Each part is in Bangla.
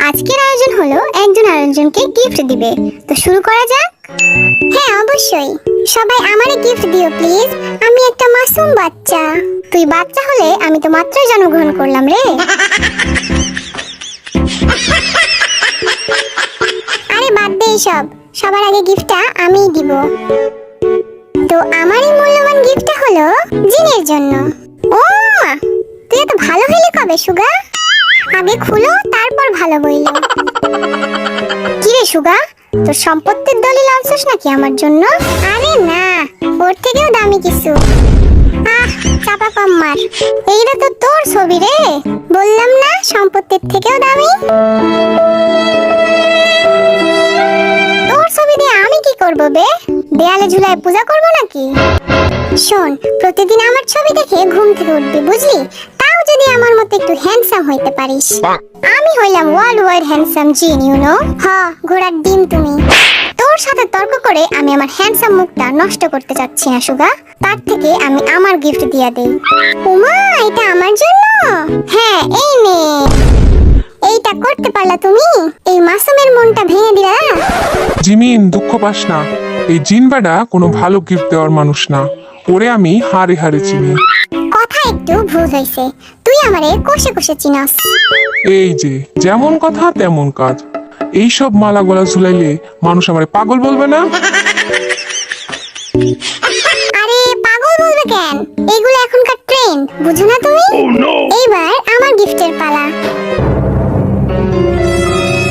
আজকের আয়োজন হলো একজন আরেকজনকে গিফট দিবে। তো শুরু করা যাক। হ্যাঁ অবশ্যই, সবাই আমারে গিফট দিও প্লিজ। আমি একটা মাসুম বাচ্চা। তুই বাচ্চা হলে আমি তো মাত্রই জন্মগ্রহণ করলাম রে। আরে বাদ দে সব, সবার আগে গিফটটা আমিই দিব। তো আমার এই মূল্যবান গিফটটা হলো জিনের জন্য। ও তুই এত ভালো হইলি কবে সুগা? আগে খুলো তারপর ভালো বইলো। কি রে সুগা, তোর সম্পত্তির দলিল আনছিস নাকি আমার জন্য? আরে না, ওর থেকেও দামি কিছু। চাপা কম মার। এইটা তো তোর ছবি রে, বললাম না সম্পত্তির থেকেও দামি। তোর ছবি দিয়ে আমি কি করব বে? দেয়ালে ঝুলায় পূজা করব নাকি? শোন, প্রতিদিন আমার ছবি দেখে ঘুম থেকে উঠবি বুঝলি? তাও যদি আমার মতো একটু হ্যান্ডসাম হইতে পারিস। আমি হইলাম ওয়ার্ল্ড ওয়াইড হ্যান্ডসাম জিন, ইউ নো। ঘোড়ার ডিম তুমি। তোর সাথে তর্ক করে আমি আমার হ্যান্ডসাম মুখটা নষ্ট করতে চাচ্ছি না সুগা। তার থেকে আমি আমার গিফট দিয়া দেই। ওমা, এটা আমার জন্য? হ্যাঁ এই নে। এইটা করতে পারলা তুমি? এই মাসুমের মনটা ভেঙে দিলা। জিমিন, দুঃখ পাস না। এই জিন বেটা কোনো ভালো গিফট দেওয়ার মানুষ না। ওরে আমি হারে হারে চিনি। কথা একটু ভুল হইছে, তুই আমারে কষে কষে চিনাস। এই যে যেমন কথা তেমন কাজ। এইসব মালা গলা ঝুলাইলে মানুষ আমারে পাগল বলবে না? আরে পাগল বলবে কেন? এগুলো এখনকার ট্রেন্ড, বুঝো না তুমি? এইবার আমার গিফটের পালা।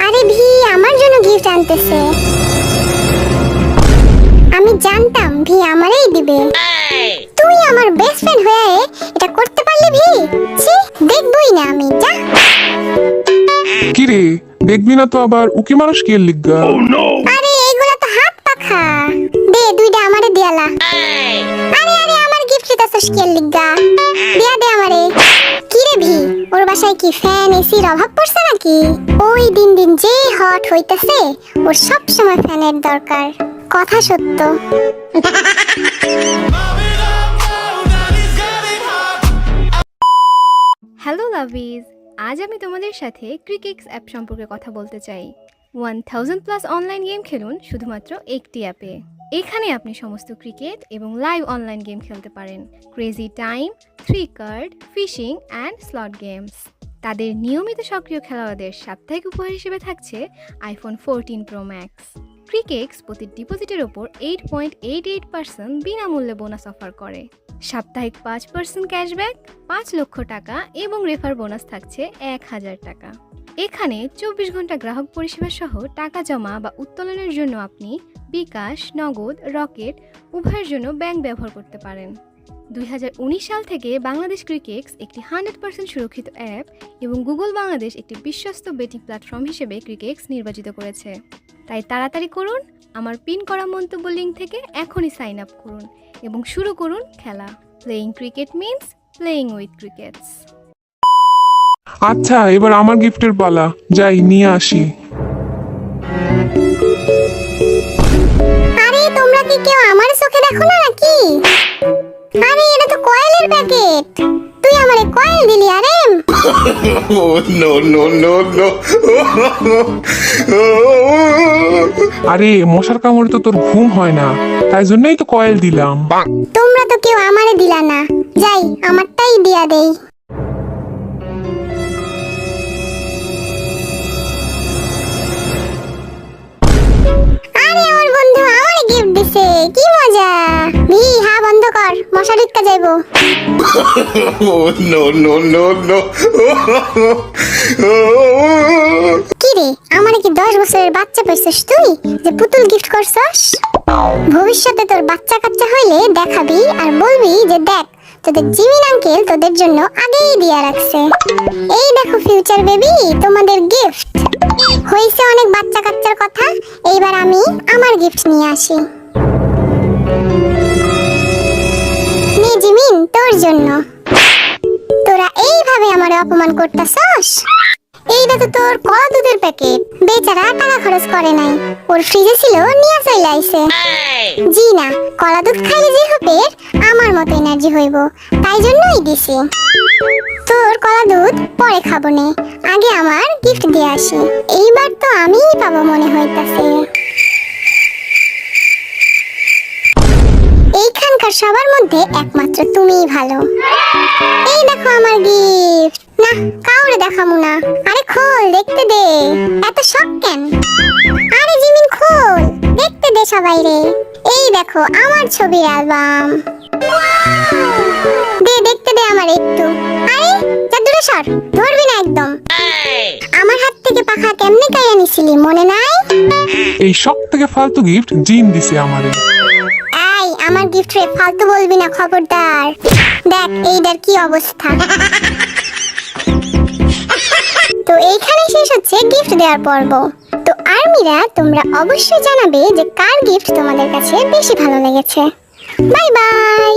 আরে ভি আমার জন্য গিফট আনতেছে। আমি জানতাম ভি আমারই দিবে। তুই আমার বেস্ট ফ্রেন্ড হয়ে এটা করতে পারলি ভি? ছি, দেখবই না আমি, যা। কি রে, দেখবি না তো আবার উকি মানুষ কে লিগা? আরে এগুলা তো হাত পাখা। দে দুইটা আমারে দিয়ালা। আরে আরে আমার গিফট দিতাছস কে লিগা? দিয়া দে আমারে। কি রে ভি, ওর বাসায় কি ফ্যান এসির অভাব পড়ছে নাকি? ওই দিন দিন যে হট হইতাছে, ওর সব সময় ফ্যানের দরকার। কথা সত্য। হ্যালো লাভিজ, আজ আমি তোমাদের সাথে ক্রিকেক্স অ্যাপ সম্পর্কে কথা বলতে চাই। 1000+ অনলাইন গেম খেলুন শুধুমাত্র একটি অ্যাপে। এখানে আপনি সমস্ত ক্রিকেট এবং লাইভ অনলাইন গেম খেলতে পারেন। Crazy time, 3 card, fishing and slot games. তাদের নিয়মিত সক্রিয় খেলোয়াড়দের সাপ্তাহিক উপহার হিসেবে থাকছে আইফোন 14 প্রো ম্যাক্স। ক্রিকেক্স প্রতি ডিপোজিটের ওপর 8.88% বিনামূল্যে বোনাস অফার করে। সাপ্তাহিক 5% ক্যাশব্যাক, 5 লক্ষ টাকা এবং রেফার বোনাস থাকছে 1000 টাকা। এখানে 24 ঘন্টা গ্রাহক পরিষেবা সহ টাকা জমা বা উত্তোলনের জন্য আপনি বিকাশ, নগদ, রকেট উভয়ের জন্য ব্যাংক ব্যবহার করতে পারেন। 2019 সাল থেকে বাংলাদেশ ক্রিকেক্স একটি 100% সুরক্ষিত অ্যাপ এবং গুগল বাংলাদেশ একটি বিশ্বস্ত বেটিং প্ল্যাটফর্ম হিসেবে ক্রিকেক্স নির্বাচিত করেছে। তাই তাড়াতাড়ি করুন, আমার পিন করা মন্তব্য লিঙ্ক থেকে এখনই সাইন আপ করুন এবং শুরু করুন খেলা। Playing cricket means playing with crickets. আচ্ছা, এবার আমার গিফটের পালা। যাই নিয়ে আসি। আরে তোমরা কি কেউ আমার চোখে দেখো না নাকি? আরে এটা তো কয়েলের প্যাকেট। তুই আমারে কয়েল দিলি? আরে আরে মশার কামড়ে তো তোর ঘুম হয় না, তাই জন্যই তো কয়েল দিলাম। তোমরা তো কেউ আমারে দিলা না। যাই আমারটাই দিয়া দেই। আরে আমার বন্ধু আমারে গিফট দিছে, কি মজা। ভি হ্যাঁ বন্ধ কর, মশা ঢুকতে যাইবো। কি রে, আমারে কি 10 বছরের বাচ্চা পাইছিস তুই যে পুতুল গিফট করছস? ভবিষ্যতে তোর বাচ্চা কাচ্চা হইলে দেখাবি আর বলবি যে দেখ তোদের জিমিন আঙ্কেল তোদের জন্য আগেই দিয়া রাখছে। এই দেখো ফিউচার বেবি, তোমাদের গিফট। হইছে অনেক বাচ্চা কাচ্চার কথা, এইবার আমি আমার গিফট নিয়ে আসি। নে জিমিন, তোর জন্য। তোরা এইভাবে আমারে অপমান করতাছস? এইটা তো তোর কলা দুধের প্যাকেট। বেচারা টাকা খরচ করে নাই, ওর ফ্রিজে ছিল নিয়ে চলে আইছে। জি না, কলা দুধ খাইলে যে হবে আমার মতো এনার্জি হইব, তাই জন্যই দিছি। তোর কলা দুধ পরে খাবো নে, আগে আমার গিফট দিয়ে আসি। এইবার তো আমিই পাবো মনে হইতাছে। এইখানকার সবার মধ্যে একমাত্র তুমিই ভালো। এই দেখো আমার গিফট। না, কাউরে দেখামু না। আরে খোল, দেখতে দে। এত শখ কেন? আরে জিমিন খোল, দেখতে দে সবাই রে। এই দেখো আমার ছবির অ্যালবাম। দে, দেখতে দে আমার একটু। আরে যা দূরে সর, ধরবি না একদম। আমার হাত থেকে পাখা কেমনে কাইয়া নিছিলি মনে নাই? এই সব থেকে ফালতু গিফট জিন দিছে আমারে। এই আমার গিফট রে ফালতু বলবি না, খবরদার। দেখ এইটার কি অবস্থা। তো এইখানে শেষ হচ্ছে গিফট দেওয়ার পর্ব। তো আর্মিরা, তোমরা অবশ্যই জানাবে যে কার গিফট তোমাদের কাছে বেশি ভালো লেগেছে। Bye bye.